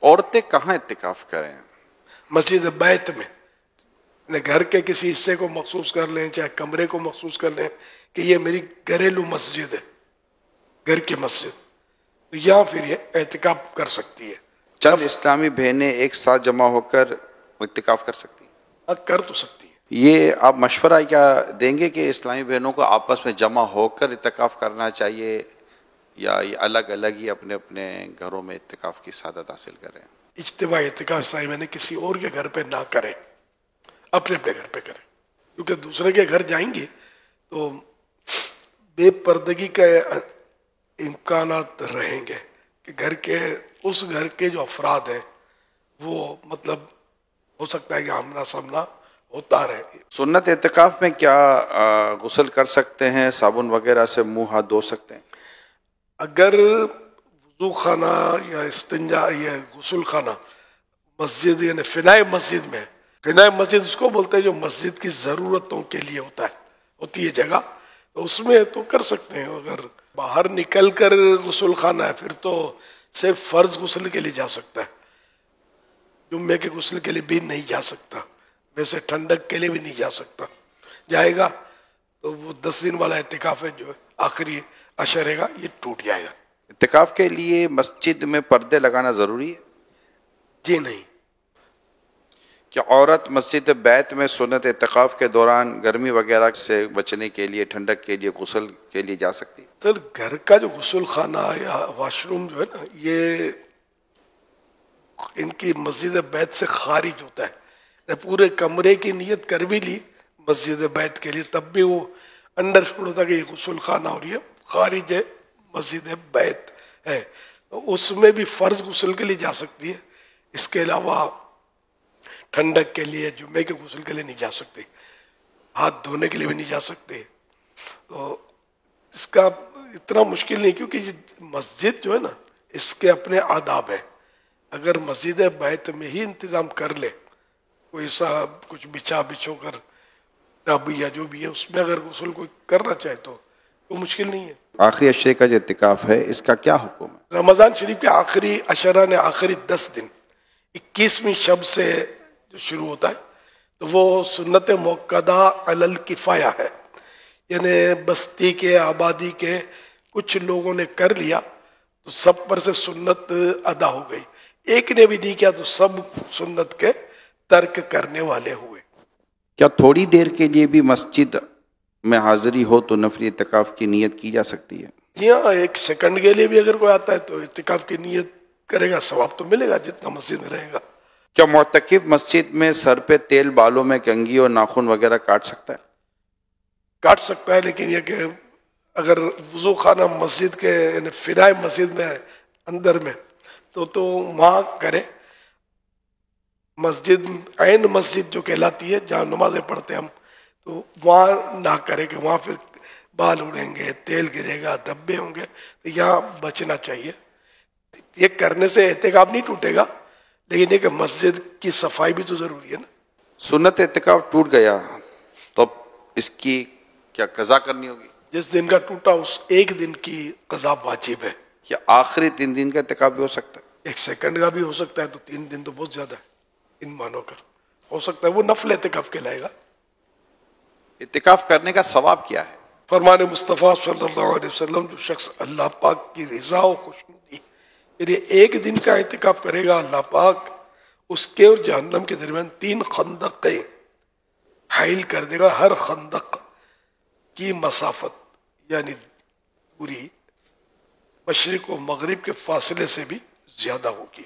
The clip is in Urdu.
عورتیں کہاں اعتکاف کریں؟ مسجد بیت میں، گھر کے کسی حصے کو مخصوص کر لیں، چاہے کمرے کو مخصوص کر لیں کہ یہ میری گھریلو مسجد ہے، گھر کی مسجد، تو یہاں پھر یہ اعتکاف کر سکتی ہے۔ چند اسلامی بہنیں ایک ساتھ جمع ہو کر اعتکاف کر سکتی ہیں؟ کر تو سکتی ہے۔ یہ آپ مشورہ کیا دیں گے کہ اسلامی بہنوں کو آپس میں جمع ہو کر اعتکاف کرنا چاہیے یا یہ الگ الگ ہی اپنے اپنے گھروں میں اعتکاف کی سعادت حاصل کریں؟ اجتماعی اعتکاف صاحب نے کسی اور کے گھر پہ نہ کریں، اپنے اپنے گھر پہ کریں، کیونکہ دوسرے کے گھر جائیں گے تو بے پردگی کا امکانات رہیں گے کہ اس گھر کے جو افراد ہیں وہ مطلب ہو سکتا ہے کہ آمنا سامنا ہوتا رہے۔ سنت اعتکاف میں کیا غسل کر سکتے ہیں؟ صابن وغیرہ سے منہ ہاتھ دھو سکتے ہیں؟ اگر وضو خانہ یا استنجا یا غسل خانہ مسجد یعنی فنائے مسجد میں، فنائے مسجد اس کو بولتے ہیں جو مسجد کی ضرورتوں کے لیے ہوتی ہے جگہ، تو اس میں تو کر سکتے ہیں۔ اگر باہر نکل کر غسل خانہ ہے پھر تو صرف فرض غسل کے لیے جا سکتا ہے، جمعے کے غسل کے لیے بھی نہیں جا سکتا، ویسے ٹھنڈک کے لیے بھی نہیں جا سکتا۔ جائے گا تو وہ 10 دن والا اعتکاف ہے جو آخری عشرے گا یہ ٹوٹ جائے گا۔ اعتکاف کے لیے مسجد میں پردے لگانا ضروری ہے؟ جی نہیں۔ کیا عورت مسجد بیت میں سنت اعتکاف کے دوران گرمی وغیرہ سے بچنے کے لیے، ٹھنڈک کے لیے، غسل کے لیے جا سکتی ہے؟ سر گھر کا جو غسل خانہ یا واش روم جو ہے نا یہ ان کی مسجد بیت سے خارج ہوتا ہے، پورے کمرے کی نیت کر بھی لی مسجد بیت کے لیے تب بھی وہ انڈرسٹوڈ ہوتا کہ یہ غسل خانہ اور یہ خارج ہے مسجد بیت ہے، تو اس میں بھی فرض غسل کے لیے جا سکتی ہے، اس کے علاوہ ٹھنڈک کے لیے، جمعے کے غسل کے لیے نہیں جا سکتی، ہاتھ دھونے کے لیے بھی نہیں جا سکتے۔ تو اس کا اتنا مشکل نہیں، کیونکہ مسجد جو ہے نا اس کے اپنے آداب ہیں، اگر مسجد بیت میں ہی انتظام کر لے، کوئی سا کچھ بچھو کر ٹب یا جو بھی ہے اس میں اگر غسل کوئی کرنا چاہے تو وہ مشکل نہیں ہے۔ آخری عشرے کا جو اعتکاف ہے اس کا کیا حکم ہے؟ رمضان شریف کے آخری عشرہ نے آخری 10 دن 21ویں شب سے جو شروع ہوتا ہے تو وہ سنت موقدہ علی الکفایہ ہے، یعنی بستی کے آبادی کے کچھ لوگوں نے کر لیا تو سب پر سے سنت ادا ہو گئی، ایک نے بھی نہیں کیا تو سب سنت کے ترک کرنے والے ہوئے۔ کیا تھوڑی دیر کے لیے بھی مسجد میں حاضری ہو تو نفلی اعتکاف کی نیت کی جا سکتی ہے؟ جی ہاں، 1 سیکنڈ کے لیے بھی اگر کوئی آتا ہے تو اعتکاف کی نیت کرے گا، ثواب تو ملے گا جتنا مسجد میں رہے گا۔ کیا معتکف مسجد میں سر پہ تیل، بالوں میں کنگھی اور ناخن وغیرہ کاٹ سکتا ہے؟ کاٹ سکتا ہے، لیکن یہ کہ اگر وضو خانہ مسجد کے یعنی فنائے مسجد میں اندر میں تو وہاں کرے، مسجد عین مسجد جو کہلاتی ہے جہاں نمازیں پڑھتے ہم، تو وہاں نہ کرے کہ وہاں پھر بال اڑیں گے، تیل گرے گا، دھبے ہوں گے، تو یہاں بچنا چاہیے۔ یہ کرنے سے اعتکاف نہیں ٹوٹے گا، لیکن یہ کہ مسجد کی صفائی بھی تو ضروری ہے نا۔ سنت اعتکاف ٹوٹ گیا تو اب اس کی کیا قضا کرنی ہوگی؟ جس دن کا ٹوٹا اس ایک دن کی قضا واجب ہے۔ کیا آخری 3 دن کا اعتکاف بھی ہو سکتا ہے؟ 1 سیکنڈ کا بھی ہو سکتا ہے، تو 3 دن تو بہت زیادہ ہے ان مانو کر، ہو سکتا ہے وہ نفل اعتکاف کہلائے گا۔ اعتکاف کرنے کا ثواب کیا ہے؟ فرمان مصطفیٰ صلی اللہ علیہ وسلم، جو شخص اللہ پاک کی رضا و خوشنودی یعنی ایک دن کا اعتکاف کرے گا، اللہ پاک اس کے اور جہنم کے درمیان 3 خندقیں حائل کر دے گا، ہر خندق کی مسافت یعنی پوری مشرق و مغرب کے فاصلے سے بھی زیادہ ہوگی۔